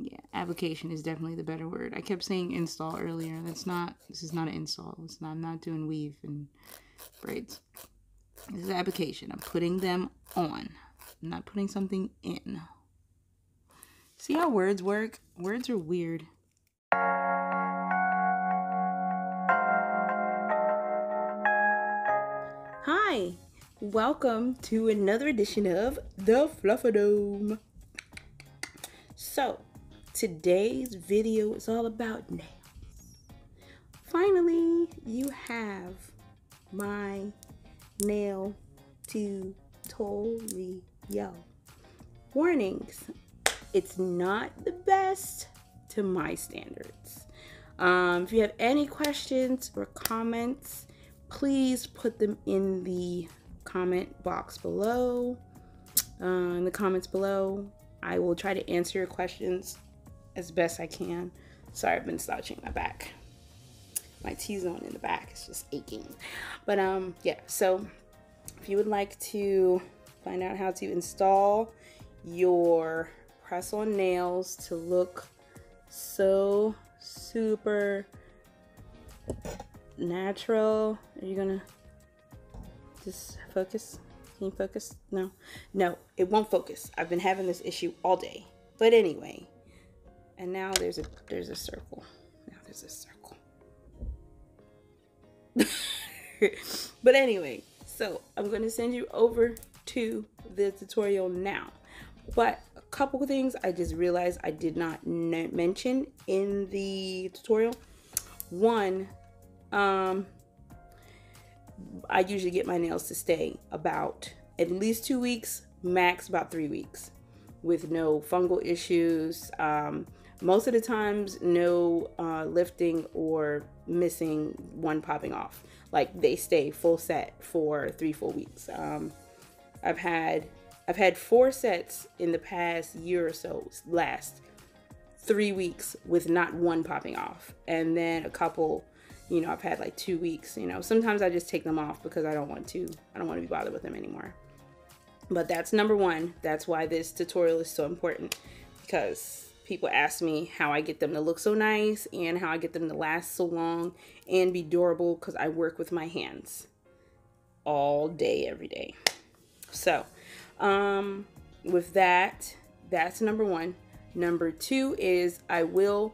Yeah, application is definitely the better word. I kept saying install earlier. This is not an install. I'm not doing weave and braids. This is application. I'm putting them on. I'm not putting something in. See how words work? Words are weird. Hi, welcome to another edition of the Fluffadome. So, today's video is all about nails. Finally, you have my nail tutorial. Warnings, it's not the best to my standards. If you have any questions or comments, please put them in the comment box below, in the comments below. I will try to answer your questions as best I can. Sorry, I've been slouching my back. My T-zone in the back is just aching. But yeah, so if you would like to find out how to install your press-on nails to look so super natural, are you gonna just focus? Can you focus? No, it won't focus. I've been having this issue all day. But anyway, and now there's a circle. Now there's a circle. But anyway, so I'm going to send you over to the tutorial now. But a couple of things I just realized I did not mention in the tutorial. One, I usually get my nails to stay about at least 2 weeks, max about 3 weeks, with no fungal issues. Most of the times, no lifting or missing one popping off. Like, they stay full set for 3 full weeks. I've had 4 sets in the past year or so last 3 weeks with not one popping off, and then a couple, you know, I've had like 2 weeks. You know, sometimes I just take them off because I don't want to be bothered with them anymore. But that's number one. That's why this tutorial is so important, because people ask me how I get them to look so nice and how I get them to last so long and be durable, because I work with my hands all day, every day. So, with that, that's number one. Number two is I will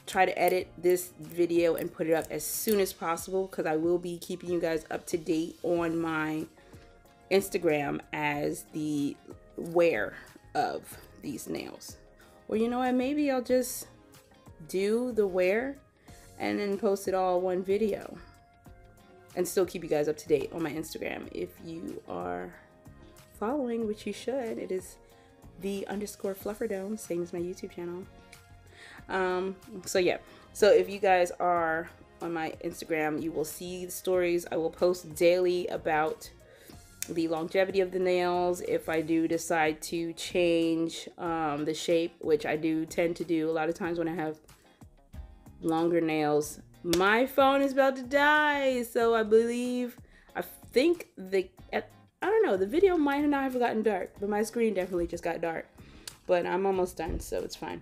try to edit this video and put it up as soon as possible, because I will be keeping you guys up to date on my Instagram as the wear of these nails. Or you know what, maybe I'll just do the wear and then post it all one video and still keep you guys up to date on my Instagram. If you are following, which you should, it is _Flufferdome, same as my YouTube channel. So yeah, so if you guys are on my Instagram, you will see the stories. I will post daily about the longevity of the nails. If I do decide to change the shape, which I do tend to do a lot of times when I have longer nails. My phone is about to die, so I think I don't know, the video might not have gotten dark, but my screen definitely just got dark. But I'm almost done, so it's fine.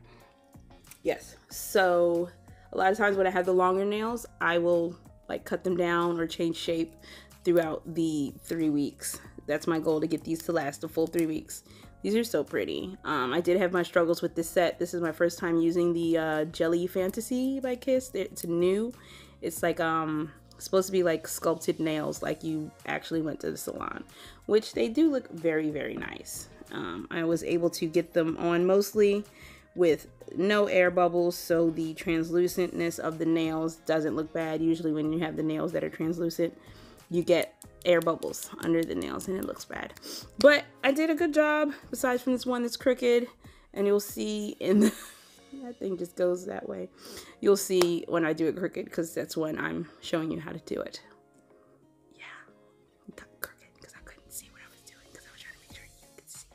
Yes, so a lot of times when I have the longer nails, I will like cut them down or change shape throughout the 3 weeks. That's my goal, to get these to last a full 3 weeks. These are so pretty. I did have my struggles with this set. This is my first time using the Jelly Fantasy by Kiss. It's new. It's like supposed to be like sculpted nails, like you actually went to the salon, which they do look very, very nice. I was able to get them on mostly with no air bubbles, so the translucentness of the nails doesn't look bad. Usually when you have the nails that are translucent, you get air bubbles under the nails and it looks bad. But I did a good job, besides from this one that's crooked, and you'll see in the that thing just goes that way. You'll see when I do it crooked, because that's when I'm showing you how to do it. Yeah, I got crooked because I couldn't see what I was doing, because I was trying to make sure you could see.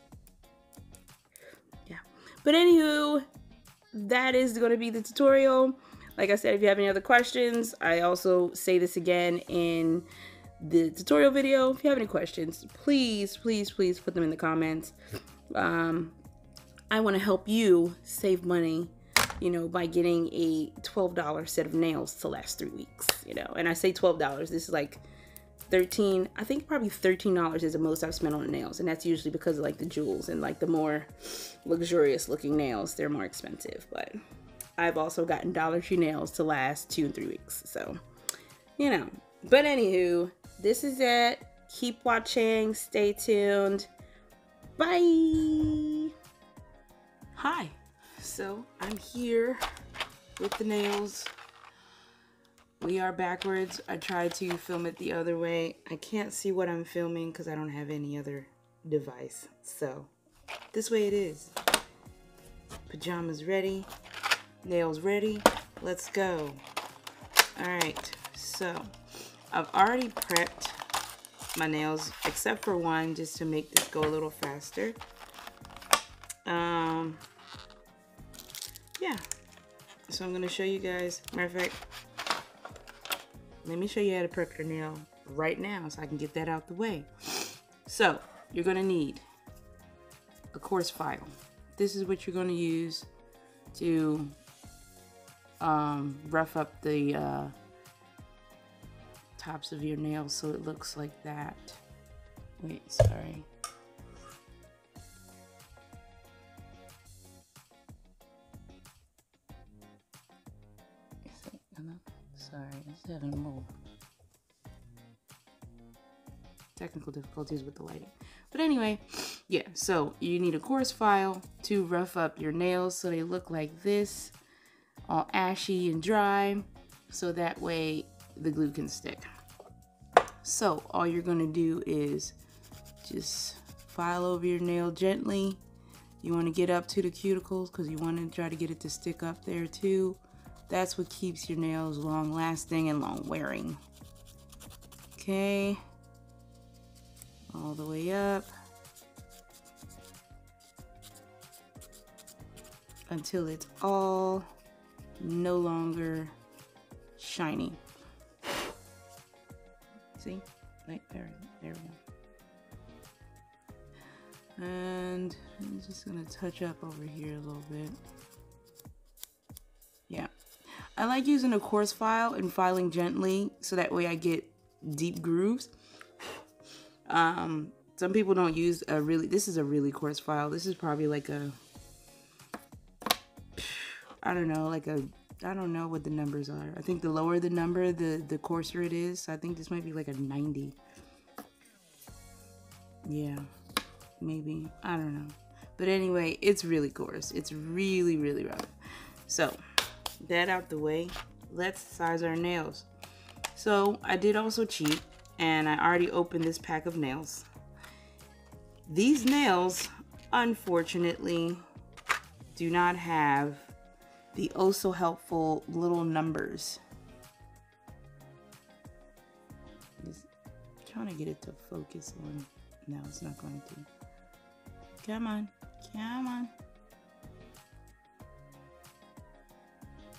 Yeah, but anywho, that is going to be the tutorial. Like I said, if you have any other questions, I also say this again in the tutorial video. If you have any questions, please put them in the comments. I want to help you save money, you know, by getting a $12 set of nails to last 3 weeks, you know. And I say $12, this is like 13, I think probably $13 is the most I've spent on the nails, and that's usually because of like the jewels, and like the more luxurious looking nails, they're more expensive. But I've also gotten Dollar Tree nails to last 2 and 3 weeks, so you know. But anywho, this is it. Keep watching, stay tuned, bye. Hi, so I'm here with the nails. We are backwards. I tried to film it the other way. I can't see what I'm filming because I don't have any other device. So this way it is. Pajamas ready. Nails ready. Let's go. Alright, so I've already prepped my nails except for one just to make this go a little faster. Yeah. So I'm going to show you guys. Matter of fact, let me show you how to prep your nail right now so I can get that out the way. So, you're going to need a coarse file. This is what you're going to use to rough up the tops of your nails so it looks like that. Wait, sorry. Sorry, it's having a little technical difficulties with the lighting. But anyway, yeah, so you need a coarse file to rough up your nails so they look like this, all ashy and dry, so that way the glue can stick. So all you're going to do is just file over your nail gently. You want to get up to the cuticles because you want to try to get it to stick up there too. That's what keeps your nails long lasting and long wearing. Okay. All the way up. Until it's all no longer shiny. See? Right there we go. And I'm just gonna touch up over here a little bit. Yeah. I like using a coarse file and filing gently so that way I get deep grooves. Some people don't use a really, this is a really coarse file. This is probably like a, I don't know, like a, I don't know what the numbers are. I think the lower the number, the coarser it is. So I think this might be like a 90. Yeah, maybe, I don't know. But anyway, it's really coarse. It's really, really rough. So, that out the way, let's size our nails. So I did also cheat and I already opened this pack of nails. These nails unfortunately do not have the oh so helpful little numbers. Just trying to get it to focus on. No, it's not going to. Come on, come on.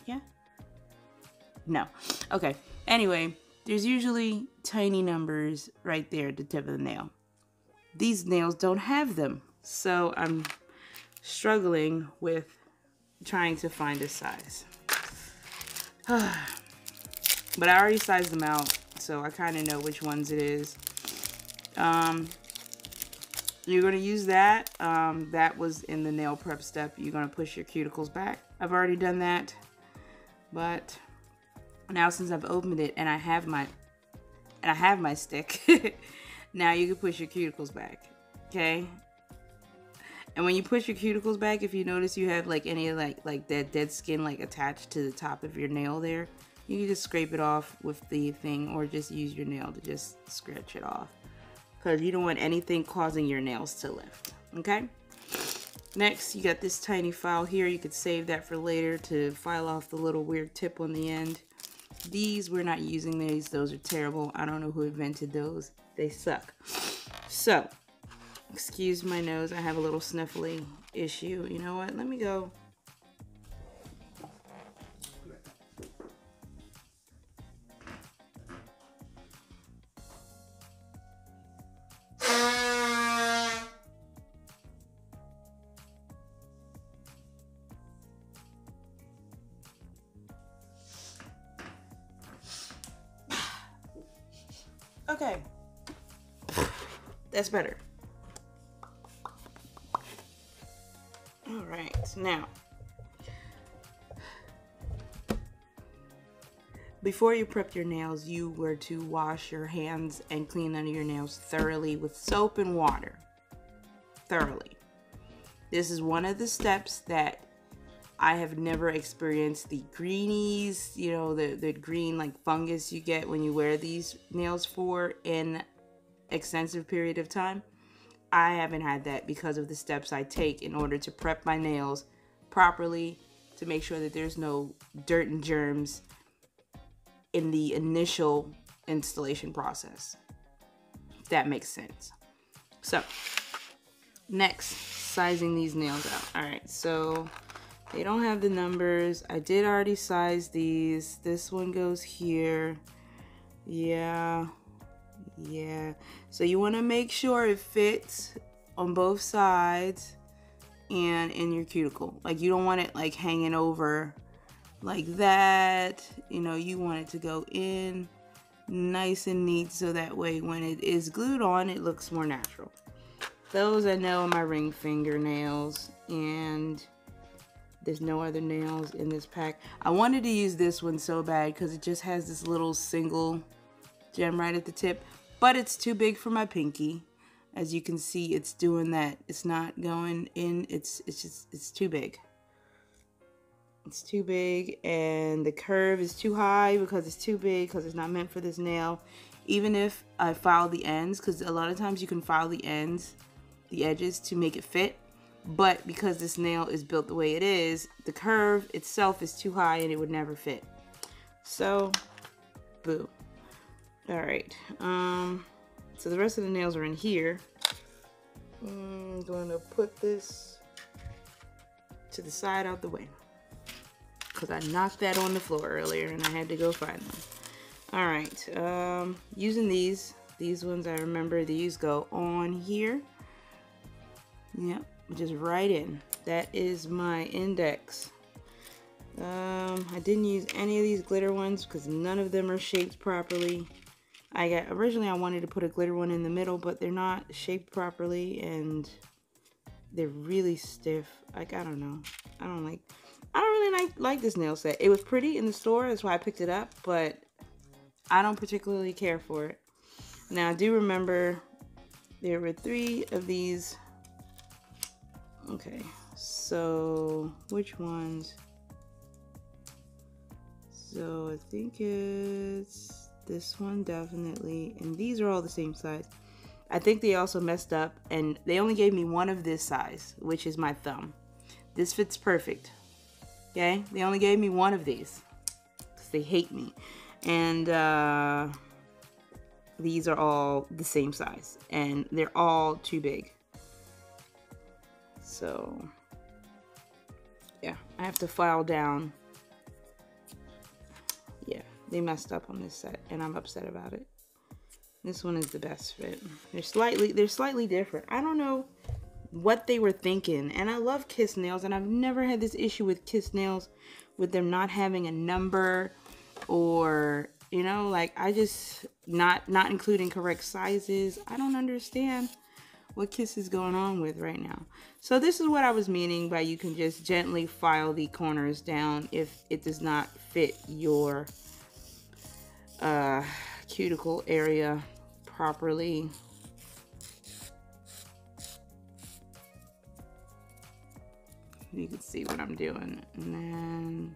Yeah? No. Okay. Anyway, there's usually tiny numbers right there at the tip of the nail. These nails don't have them. So I'm struggling with trying to find a size. But I already sized them out, so I kind of know which ones it is. You're going to use that. That was in the nail prep step. You're going to push your cuticles back. I've already done that. But now since I've opened it and I have my stick, now you can push your cuticles back. Okay? And when you push your cuticles back, if you notice you have like any like that dead skin like attached to the top of your nail there, you can just scrape it off with the thing or just use your nail to just scratch it off. Because you don't want anything causing your nails to lift. Okay? Next, you got this tiny file here. You could save that for later to file off the little weird tip on the end. These, we're not using these. Those are terrible. I don't know who invented those. They suck. So, excuse my nose. I have a little sniffly issue. You know what? Let me go. Okay. That's better. All right, now, before you prep your nails, you were to wash your hands and clean under your nails thoroughly with soap and water. Thoroughly. This is one of the steps that I have never experienced the greenies, you know, the green like fungus you get when you wear these nails for an extensive period of time. I haven't had that because of the steps I take in order to prep my nails properly to make sure that there's no dirt and germs in the initial installation process. If that makes sense. So, next, sizing these nails out. Alright, so they don't have the numbers. I did already size these. This one goes here. Yeah. So you want to make sure it fits on both sides and in your cuticle. Like, you don't want it like hanging over like that. You know, you want it to go in nice and neat so that way when it is glued on, it looks more natural. Those I know are my ring fingernails, and there's no other nails in this pack. I wanted to use this one so bad because it just has this little single gem right at the tip, but it's too big for my pinky. As you can see, it's doing that. It's not going in. It's too big. It's too big, and the curve is too high because it's too big, because it's not meant for this nail. Even if I file the ends, because a lot of times you can file the ends, the edges, to make it fit, but because this nail is built the way it is, the curve itself is too high and it would never fit. So, boo. Alright, so the rest of the nails are in here. I'm going to put this to the side out the way, because I knocked that on the floor earlier and I had to go find them. Alright, using these ones, I remember these go on here. Yep, just right in. That is my index. I didn't use any of these glitter ones because none of them are shaped properly. Originally I wanted to put a glitter one in the middle, but they're not shaped properly and they're really stiff. Like, I don't know. I don't really like this nail set. It was pretty in the store, that's why I picked it up, but I don't particularly care for it. Now, I do remember there were 3 of these. Okay, so which ones? So I think it's this one definitely, and these are all the same size. I think they also messed up and they only gave me one of this size, which is my thumb. This fits perfect. Okay, they only gave me one of these because they hate me, and these are all the same size and they're all too big. So yeah, I have to file down. Yeah, they messed up on this set and I'm upset about it. This one is the best fit. They're slightly different. I don't know what they were thinking. And I love Kiss nails, and I've never had this issue with Kiss nails with them not having a number, or, you know, like, I just not including correct sizes. I don't understand what Kiss is going on with right now. So this is what I was meaning by you can just gently file the corners down if it does not fit your cuticle area properly. You can see what I'm doing. And then,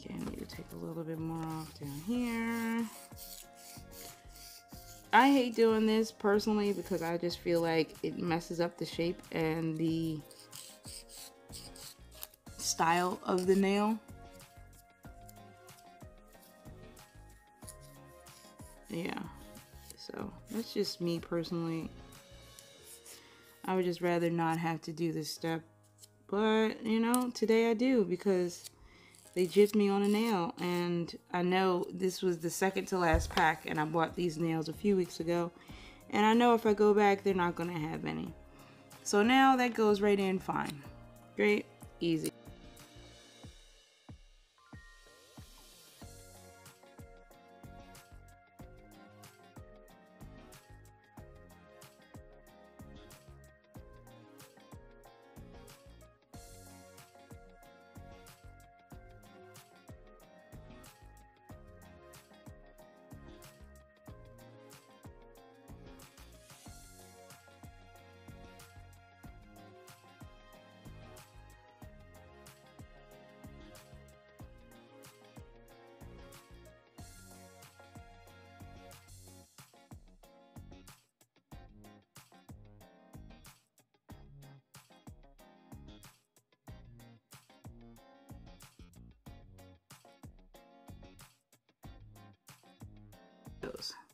okay, I need to take a little bit more off down here. I hate doing this personally because I just feel like it messes up the shape and the style of the nail. Yeah, so that's just me personally. I would just rather not have to do this step, but you know, today I do because they gypped me on a nail, and I know this was the second to last pack, and I bought these nails a few weeks ago, and I know if I go back they're not gonna have any. So now that goes right in fine. Great, easy.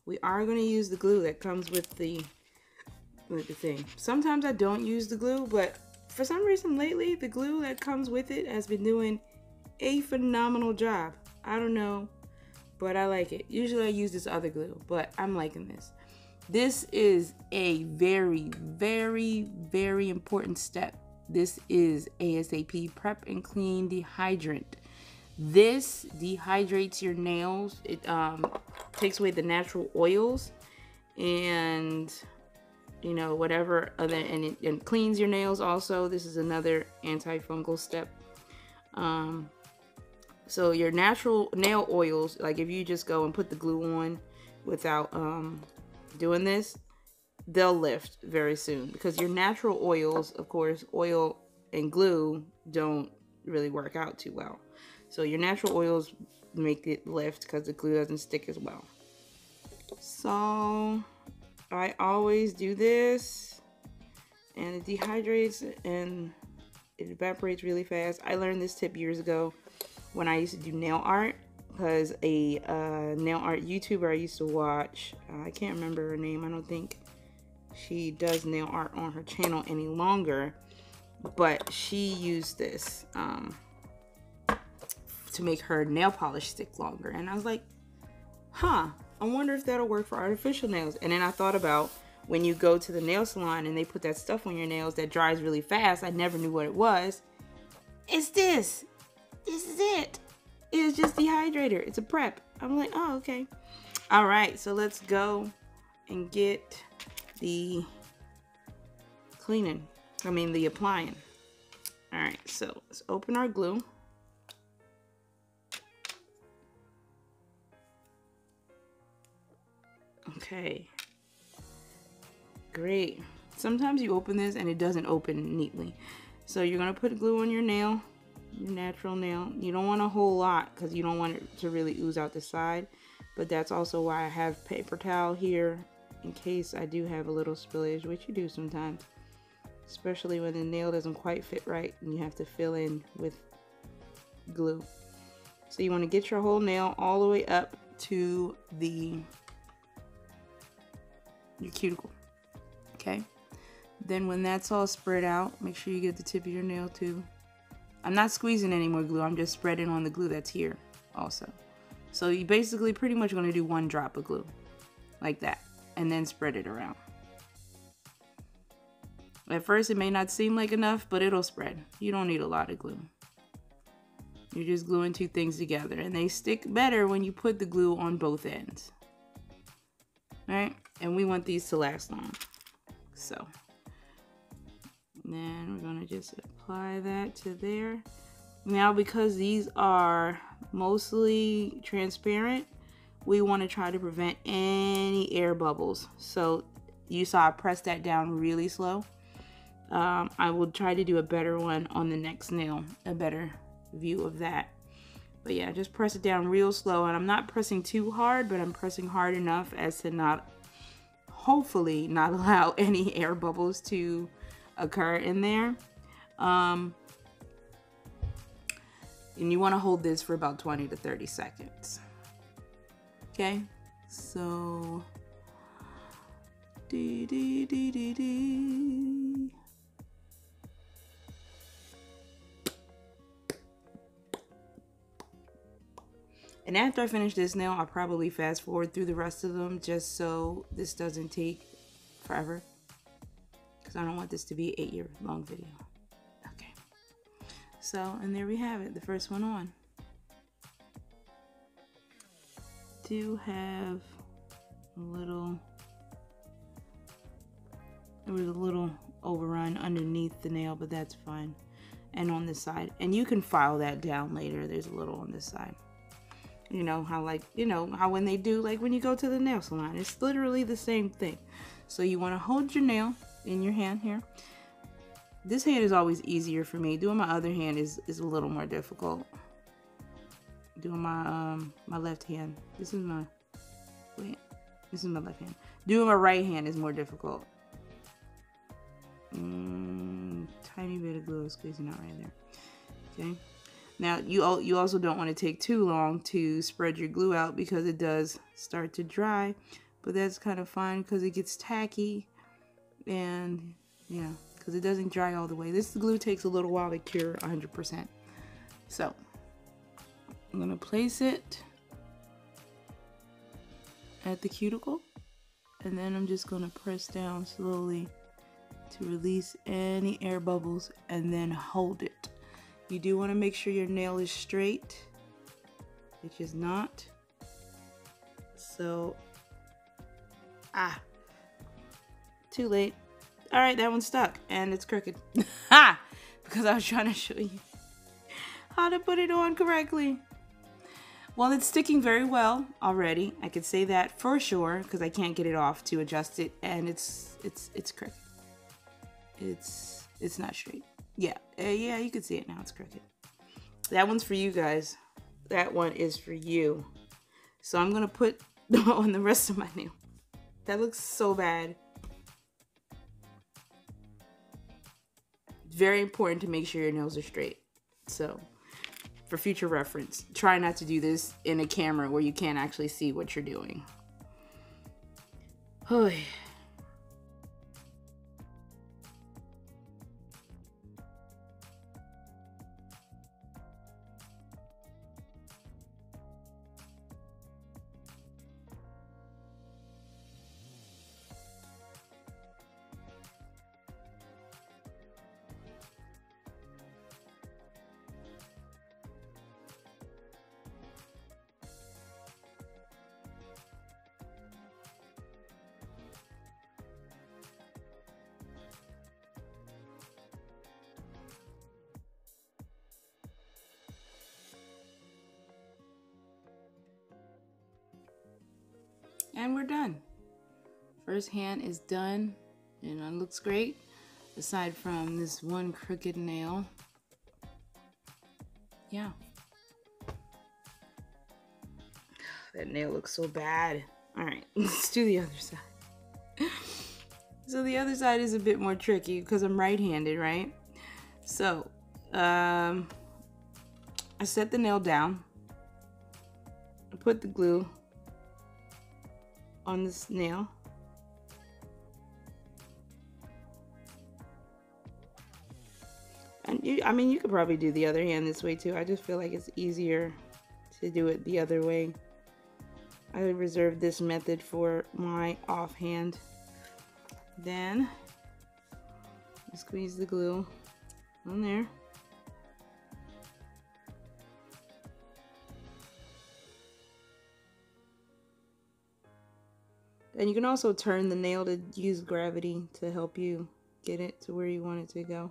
we are going to use the glue that comes with the thing. Sometimes I don't use the glue, but for some reason lately, the glue that comes with it has been doing a phenomenal job. I don't know, but I like it. Usually I use this other glue, but I'm liking this. This is a very, very, very important step. This is ASAP Prep and Clean Dehydrant. This dehydrates your nails. It takes away the natural oils and, you know, whatever other, and it cleans your nails also. This is another antifungal step. So your natural nail oils, like if you just go and put the glue on without doing this, they'll lift very soon, because your natural oils, of course, oil and glue don't really work out too well. So your natural oils make it lift because the glue doesn't stick as well. So I always do this, and it dehydrates and it evaporates really fast. I learned this tip years ago when I used to do nail art, because a nail art YouTuber I used to watch, I can't remember her name, I don't think she does nail art on her channel any longer, but she used this to make her nail polish stick longer. And I was like, huh, I wonder if that'll work for artificial nails. And then I thought about when you go to the nail salon and they put that stuff on your nails that dries really fast. I never knew what it was. It's this. This is it. It's just dehydrator. It's a prep. I'm like, oh, okay. All right, so let's go and get the cleaning. I mean, the applying. All right, so let's open our glue. Okay, great. Sometimes you open this and it doesn't open neatly. So you're gonna put glue on your nail, your natural nail. You don't want a whole lot because you don't want it to really ooze out the side. But that's also why I have paper towel here in case I do have a little spillage, which you do sometimes. Especially when the nail doesn't quite fit right and you have to fill in with glue. So you want to get your whole nail all the way up to your cuticle. Okay, then when that's all spread out, make sure you get the tip of your nail too. I'm not squeezing any more glue, I'm just spreading on the glue that's here also. So you basically pretty much going to do one drop of glue like that and then spread it around. At first it may not seem like enough, but it'll spread. You don't need a lot of glue. You're just gluing two things together, and they stick better when you put the glue on both ends. Alright, and we want these to last long. So then we're going to just apply that to there. Now, because these are mostly transparent, we want to try to prevent any air bubbles. So you saw I pressed that down really slow. I will try to do a better one on the next nail, a better view of that. But yeah, just press it down real slow, and I'm not pressing too hard, but I'm pressing hard enough as to not, hopefully not allow any air bubbles to occur in there. And you want to hold this for about 20 to 30 seconds. Okay, so and after I finish this nail, I'll probably fast forward through the rest of them just so this doesn't take forever, because I don't want this to be an 8-year long video. Okay, so, and there we have it, the first one on. Do have a little, there was a little overrun underneath the nail, but that's fine. And on this side, and you can file that down later, there's a little on this side. You know how, like, you know how when they do, like when you go to the nail salon, it's literally the same thing. So you want to hold your nail in your hand here. This hand is always easier for me. Doing my other hand is a little more difficult. Doing my my left hand. This is my, wait, this is my left hand. Doing my right hand is more difficult. Tiny bit of glue squeezing out right there. Okay. Now you also don't want to take too long to spread your glue out, because it does start to dry. but that's kind of fine because it gets tacky, and yeah, because it doesn't dry all the way. This glue takes a little while to cure 100%. So I'm gonna place it at the cuticle, and then I'm just gonna press down slowly to release any air bubbles, and then hold it. You do want to make sure your nail is straight, which is not. So, too late. All right, that one's stuck and it's crooked. Ha! Because I was trying to show you how to put it on correctly. Well, it's sticking very well already. I could say that for sure because I can't get it off to adjust it, and it's crooked. It's not straight. Yeah, yeah, you can see it now. It's crooked. That one's for you guys. That one is for you. So I'm gonna put on the rest of my nail. That looks so bad. Very important to make sure your nails are straight. So, for future reference, try not to do this in a camera where you can't actually see what you're doing. Oh. And we're done. First hand is done, and it looks great, aside from this one crooked nail. Yeah. That nail looks so bad. All right, let's do the other side. So the other side is a bit more tricky because I'm right-handed, right? So, I set the nail down. I put the glue on this nail. And I mean, you could probably do the other hand this way too. I just feel like it's easier to do it the other way. I reserved this method for my offhand. Then squeeze the glue on there. And you can also turn the nail to use gravity to help you get it to where you want it to go.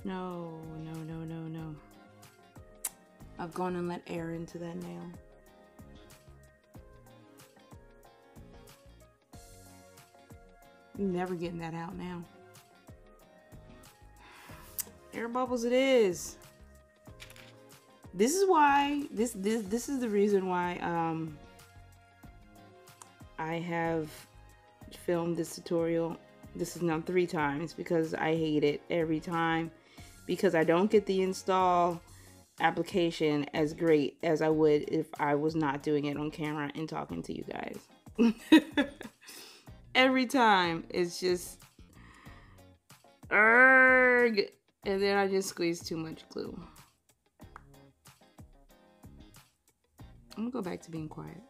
No, no, no, no, no. I've gone and let air into that nail. You're never getting that out now. Air bubbles it is. This is why, this is the reason why I have filmed this tutorial. This is now 3 times because I hate it every time. Because I don't get the install application as great as I would if I was not doing it on camera and talking to you guys. Every time it's just arg, and then I just squeeze too much glue. I'm gonna go back to being quiet.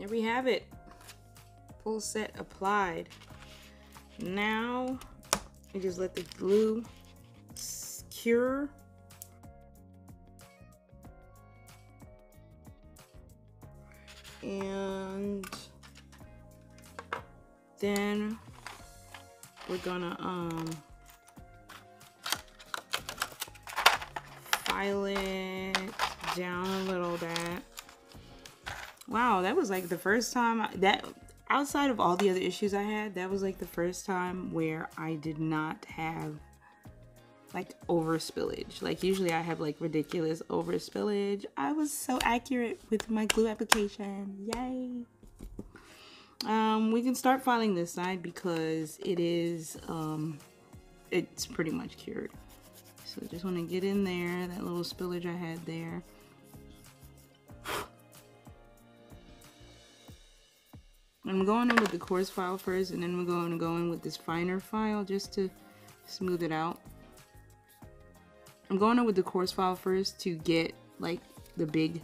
there we have it. Full set applied. Now I just let the glue cure. And then we're gonna file it down a little bit. Wow, that was like the first time that, outside of all the other issues I had, that was like the first time where I did not have like over spillage. Like usually I have like ridiculous over spillage. I was so accurate with my glue application. Yay. We can start filing this side because it is it's pretty much cured. So just want to get in there, that little spillage I had there. I'm going in with the coarse file first, and then we're going to go in with this finer file just to smooth it out. I'm going in with the coarse file first to get like the big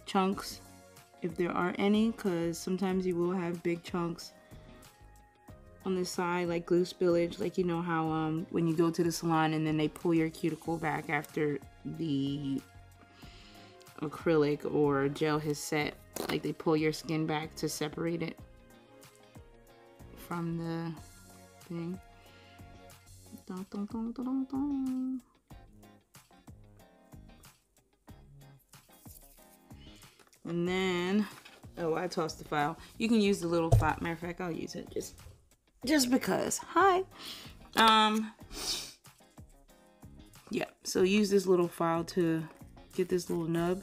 chunks, if there are any, because sometimes you will have big chunks on the side, like glue spillage. Like, you know how when you go to the salon and then they pull your cuticle back after the acrylic or gel has set, like they pull your skin back to separate it from the thing. Dun, dun, dun, dun, dun, dun. And then, oh, I tossed the file. You can use the little file. Matter of fact, I'll use it just because. Hi. Yeah, so use this little file to get this little nub.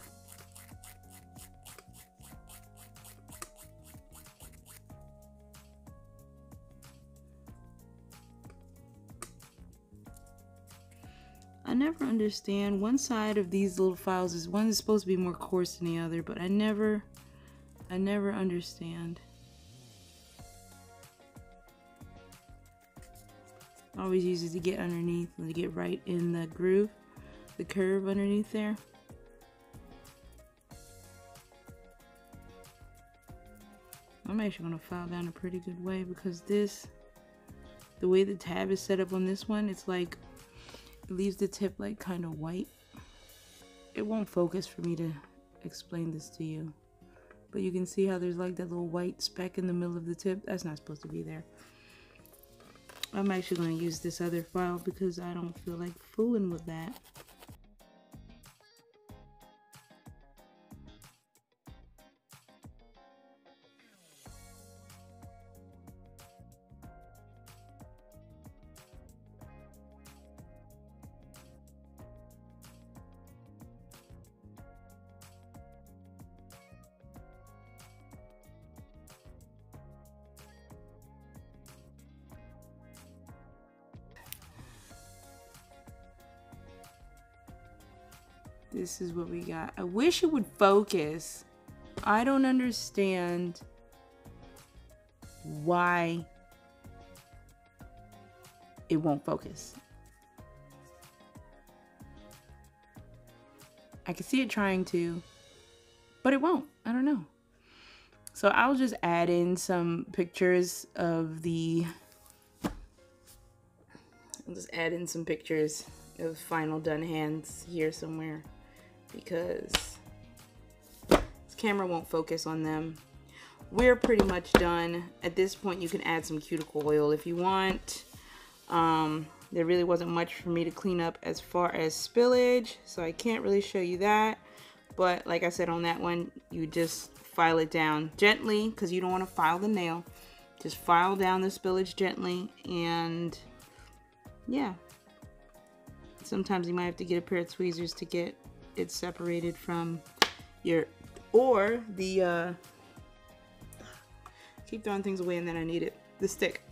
I never understand. One side of these little files is one is supposed to be more coarse than the other, but I never understand. I always use it to get underneath and to get right in the groove, the curve underneath there. I'm actually gonna file down a pretty good way because this, the way the tab is set up on this one, it's like, it leaves the tip like kind of white. It won't focus for me to explain this to you, but you can see how there's like that little white speck in the middle of the tip. That's not supposed to be there. I'm actually going to use this other file because I don't feel like fooling with that. This is what we got. I wish it would focus. I don't understand why it won't focus. I can see it trying to, but it won't. I don't know. So I'll just add in some pictures of the, I'll just add in some pictures of final done hands here somewhere, because this camera won't focus on them. We're pretty much done. At this point, you can add some cuticle oil if you want. There really wasn't much for me to clean up as far as spillage, so I can't really show you that. But like I said on that one, you just file it down gently because you don't want to file the nail. Just file down the spillage gently, and yeah. Sometimes you might have to get a pair of tweezers to get it separated from your, or the, keep throwing things away and then I need it, the stick.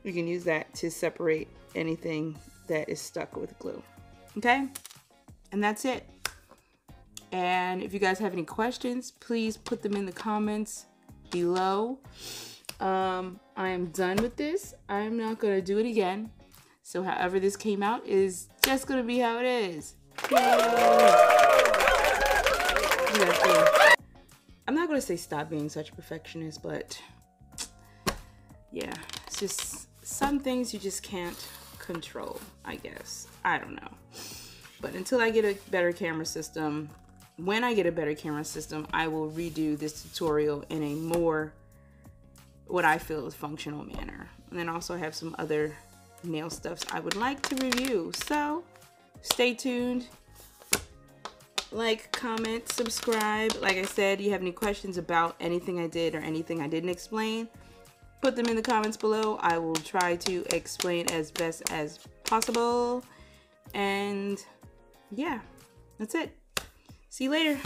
You can use that to separate anything that is stuck with glue. Okay? And that's it. And if you guys have any questions, please put them in the comments below. I am done with this. I'm not going to do it again. So however this came out is just going to be how it is. Yay! I'm not going to say stop being such a perfectionist, but yeah, it's just some things you just can't control, I guess. I don't know. But until I get a better camera system, when I get a better camera system, I will redo this tutorial in a more, what I feel is functional manner. And then also have some other nail stuffs I would like to review. So stay tuned. Like, comment, subscribe. Like I said, you have any questions about anything I did or anything I didn't explain, put them in the comments below. I will try to explain as best as possible. And yeah, that's it. See you later.